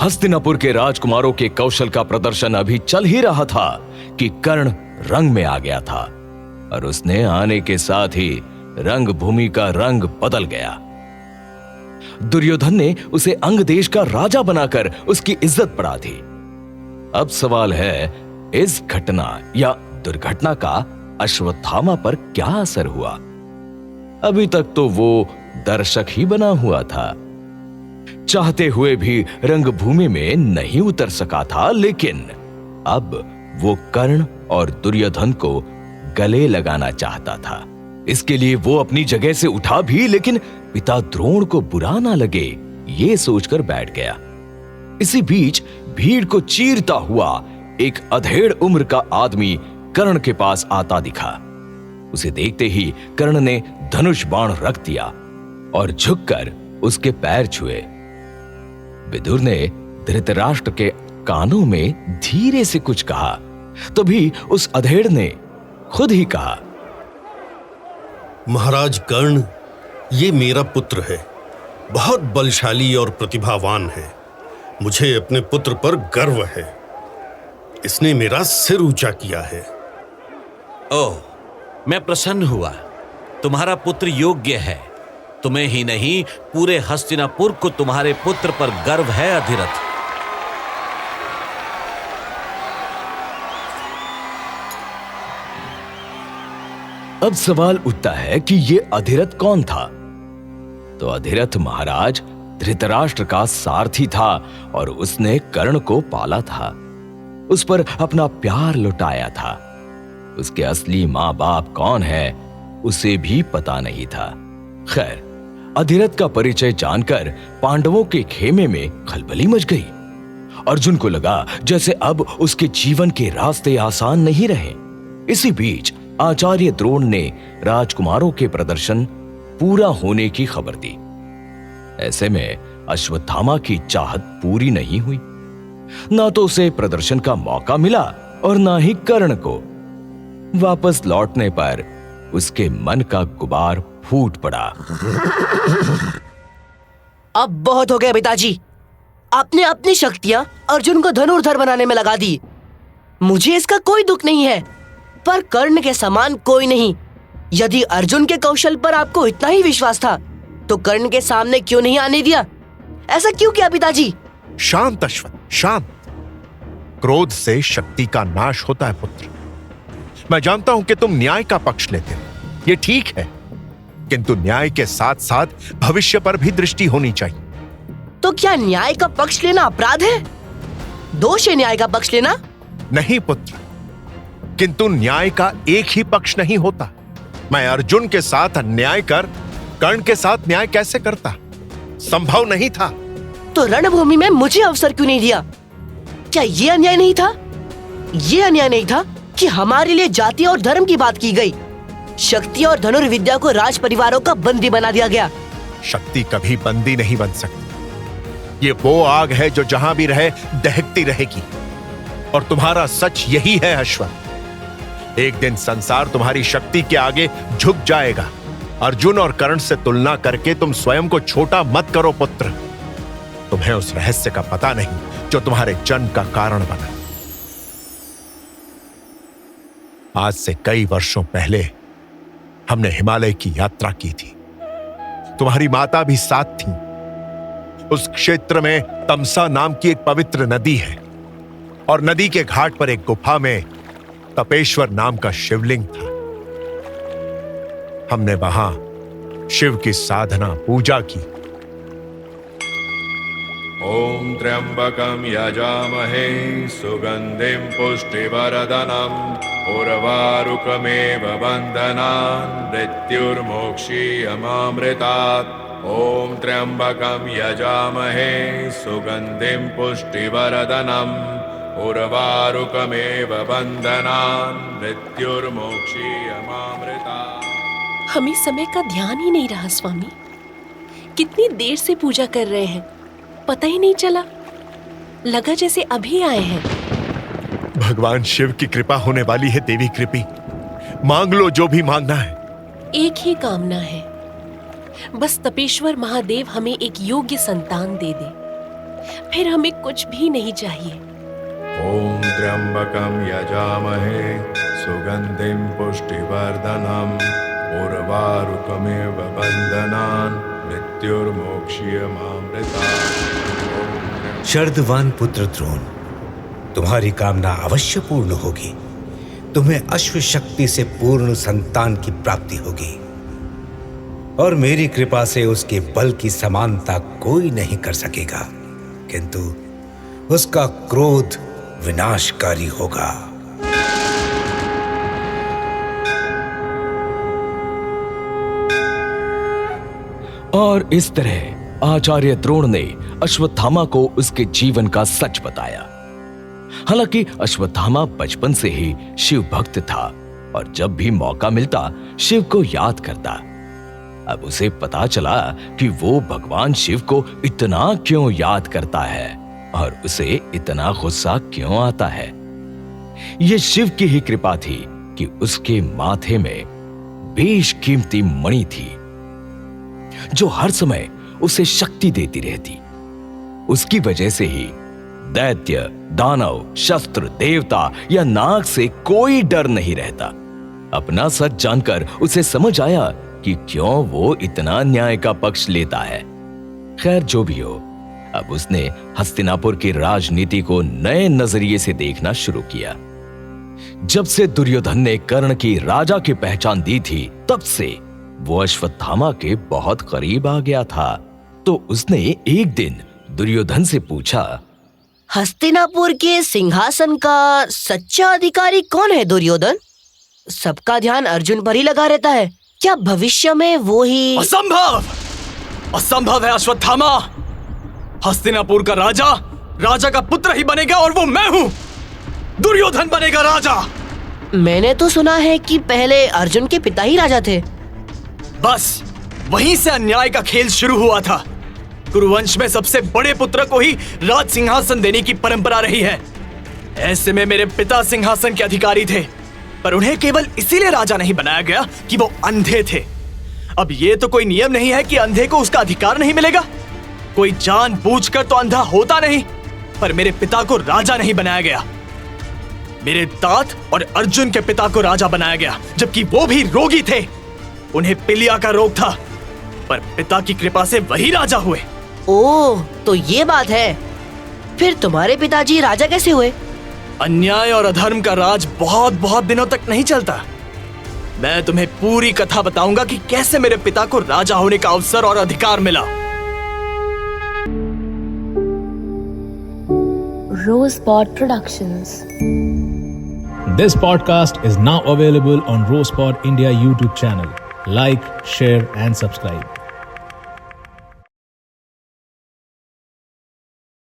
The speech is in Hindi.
हस्तिनापुर के राजकुमारों के कौशल का प्रदर्शन अभी चल ही रहा था कि कर्ण रंग में आ गया था और उसने आने के साथ ही रंगभूमि का रंग बदल गया। दुर्योधन ने उसे अंग देश का राजा बनाकर उसकी इज्जत बढ़ा दी। अब सवाल है, इस घटना या दुर्घटना का अश्वत्थामा पर क्या असर हुआ? अभी तक तो वो दर्शक ही बना हुआ था, चाहते हुए भी रंगभूमि में नहीं उतर सका था। लेकिन अब वो कर्ण और दुर्योधन को गले लगाना चाहता था। इसके लिए वो अपनी जगह से उठा भी, लेकिन पिता द्रोण को बुरा ना लगे ये सोचकर बैठ गया। इसी बीच भीड़ को चीरता हुआ एक अधेड़ उम्र का आदमी कर्ण के पास आता दिखा। उसे देखते ही कर्ण ने धनुष बाण रख दिया और झुककर उसके पैर छुए। विदुर ने धृतराष्ट्र के कानों में धीरे से कुछ कहा, तभी उस अधेड़ ने खुद ही कहा, महाराज कर्ण, ये मेरा पुत्र है, बहुत बलशाली और प्रतिभावान है। मुझे अपने पुत्र पर गर्व है। इसने मेरा सिर ऊंचा किया है। ओह, मैं प्रसन्न हुआ। तुम्हारा पुत्र योग्य है। तुम्हें ही नहीं, पूरे हस्तिनापुर को तुम्हारे पुत्र पर गर्व है अधिरथ। अब सवाल उठता है कि ये अधिरथ कौन था? तो अधिरथ महाराज धृतराष्ट्र का सारथी था और उसने कर्ण को पाला था, उस पर अपना प्यार लुटाया था। उसके असली मां बाप कौन है उसे भी पता नहीं था। खैर, अधिरथ का परिचय जानकर पांडवों के खेमे में खलबली मच गई। अर्जुन को लगा जैसे अब उसके जीवन के रास्ते आसान नहीं रहे। इसी बीच आचार्य द्रोण ने राजकुमारों के प्रदर्शन पूरा होने की खबर दी। ऐसे में अश्वत्थामा की चाहत पूरी नहीं हुई। ना तो उसे प्रदर्शन का मौका मिला और ना ही कर्ण को। वापस लौटने पर उसके मन का गुबार फूट पड़ा। अब बहुत हो गया पिताजी। आपने अपनी शक्तियां अर्जुन को धनुर्धर बनाने में लगा दी। मुझे इसका कोई दुख नहीं है, पर कर्ण के समान कोई नहीं। यदि अर्जुन के कौशल पर आपको इतना ही विश्वास था तो कर्ण के सामने क्यों नहीं आने दिया? ऐसा क्यों किया पिताजी? शांत अश्वत्थ, शांत। क्रोध से शक्ति का नाश होता है पुत्र। मैं जानता हूं कि तुम न्याय का पक्ष लेते हो, ये ठीक है, किंतु न्याय के साथ साथ भविष्य पर भी दृष्टि होनी चाहिए। तो क्या न्याय का पक्ष लेना अपराध है? दोष है न्याय का पक्ष लेना? नहीं पुत्र, किंतु न्याय का एक ही पक्ष नहीं होता। मैं अर्जुन के साथ अन्याय कर कर्ण के साथ न्याय कैसे करता? संभव नहीं था। तो रणभूमि में मुझे अवसर क्यों नहीं दिया? क्या ये अन्याय नहीं था? ये अन्याय नहीं था कि हमारे लिए जाति और धर्म की बात की गई, शक्ति और धनुर्विद्या को राज परिवारों का बंदी बना दिया गया। शक्ति कभी बंदी नहीं बन सकती। ये वो आग है जो जहां भी रहे दहकती रहेगी। और तुम्हारा सच यही है अश्वत्थ। एक दिन संसार तुम्हारी शक्ति के आगे झुक जाएगा। अर्जुन और कर्ण से तुलना करके तुम स्वयं को छोटा मत करो पुत्र। तुम्हें उस रहस्य का पता नहीं जो तुम्हारे जन्म का कारण बना। आज से कई वर्षों पहले हमने हिमालय की यात्रा की थी। तुम्हारी माता भी साथ थी। उस क्षेत्र में तमसा नाम की एक पवित्र नदी है और नदी के घाट पर एक गुफा में तपेश्वर नाम का शिवलिंग था। हमने वहां शिव की साधना पूजा की। ओम त्र्यंबकम यजामहे सुगंधिं पुष्टिवर्धनम् उर्वारुकमेव बन्धनान् मृत्युर्मोक्षीयमामृतात्। ओम त्र्यंबकम यजामहे सुगंधिं पुष्टिवर्धनम् उर्वारुकमेव बन्धनान् मृत्युर्मोक्षीयमामृतात्। हमें समय का ध्यान ही नहीं रहा स्वामी। कितनी देर से पूजा कर रहे हैं, पता ही नहीं चला। लगा जैसे अभी आए हैं। भगवान शिव की कृपा होने वाली है देवी कृपी। मांग लो जो भी मांगना है। एक ही कामना है, बस तपेश्वर महादेव हमें एक योग्य संतान दे दे। फिर हमें कुछ भी नहीं चाहिए। ॐ त्र्यम्बकं यजामहे सुगन्धिं पुष्टिवर्धनम् उर्वारुकमेव बन्धनान् मृत्युर्मोक्ष्यमामृतात्। शर्दवान पुत्र द्रोण, तुम्हारी कामना अवश्य पूर्ण होगी। तुम्हें अश्व शक्ति से पूर्ण संतान की प्राप्ति होगी और मेरी कृपा से उसके बल की समानता कोई नहीं कर सकेगा, किंतु उसका क्रोध विनाशकारी होगा। और इस तरह आचार्य द्रोण ने अश्वत्थामा को उसके जीवन का सच बताया। हालांकि अश्वत्थामा बचपन से ही शिव भक्त था और जब भी मौका मिलता शिव को याद करता। अब उसे पता चला कि वो भगवान शिव को इतना क्यों याद करता है और उसे इतना गुस्सा क्यों आता है। ये शिव की ही कृपा थी कि उसके माथे में बेशकीमती मणि थी जो हर समय उसे शक्ति देती रहती। उसकी वजह से ही दैत्य, दानव, शस्त्र, देवता या नाग से कोई डर नहीं रहता। अपना सच जानकर उसे समझ आया कि क्यों वो इतना न्याय का पक्ष लेता है। खैर जो भी हो, अब उसने हस्तिनापुर की राजनीति को नए नजरिए से देखना शुरू किया। जब से दुर्योधन ने कर्ण की राजा की पहचान दी थी, तब से वो अश्वत्थामा के बहुत करीब आ गया था। तो उसने एक दिन दुर्योधन से पूछा, हस्तिनापुर के सिंहासन का सच्चा अधिकारी कौन है दुर्योधन? सबका ध्यान अर्जुन पर ही लगा रहता है। क्या भविष्य में वो ही? असंभव! असंभव है अश्वत्थामा। हस्तिनापुर का राजा राजा का पुत्र ही बनेगा और वो मैं हूं। दुर्योधन बनेगा राजा। मैंने तो सुना है कि पहले अर्जुन के पिता ही राजा थे। बस वहीं से अन्याय का खेल शुरू हुआ था। कुरुवंश में सबसे बड़े पुत्र को ही राज सिंहासन देने की परंपरा रही है। ऐसे में मेरे पिता सिंहासन के अधिकारी थे, पर उन्हें केवल इसीलिए राजा नहीं बनाया गया कि वो अंधे थे। अब ये तो कोई नियम नहीं है कि अंधे को उसका अधिकार नहीं मिलेगा। कोई जानबूझकर तो अंधा होता नहीं, पर मेरे पिता को राजा नहीं बनाया गया। मेरे तात और अर्जुन के पिता को राजा बनाया गया, जबकि वो भी रोगी थे। उन्हें पीलिया का रोग था, पर पिता की कृपा से वही राजा हुए। ओह, तो ये बात है। फिर तुम्हारे पिताजी राजा कैसे हुए? अन्याय और अधर्म का राज बहुत बहुत दिनों तक नहीं चलता। मैं तुम्हें पूरी कथा बताऊंगा कि कैसे मेरे पिता को राजा होने का अवसर और अधिकार मिला। Rosepod Productions. This podcast is now available on Rosepod India YouTube channel. Like, share and subscribe.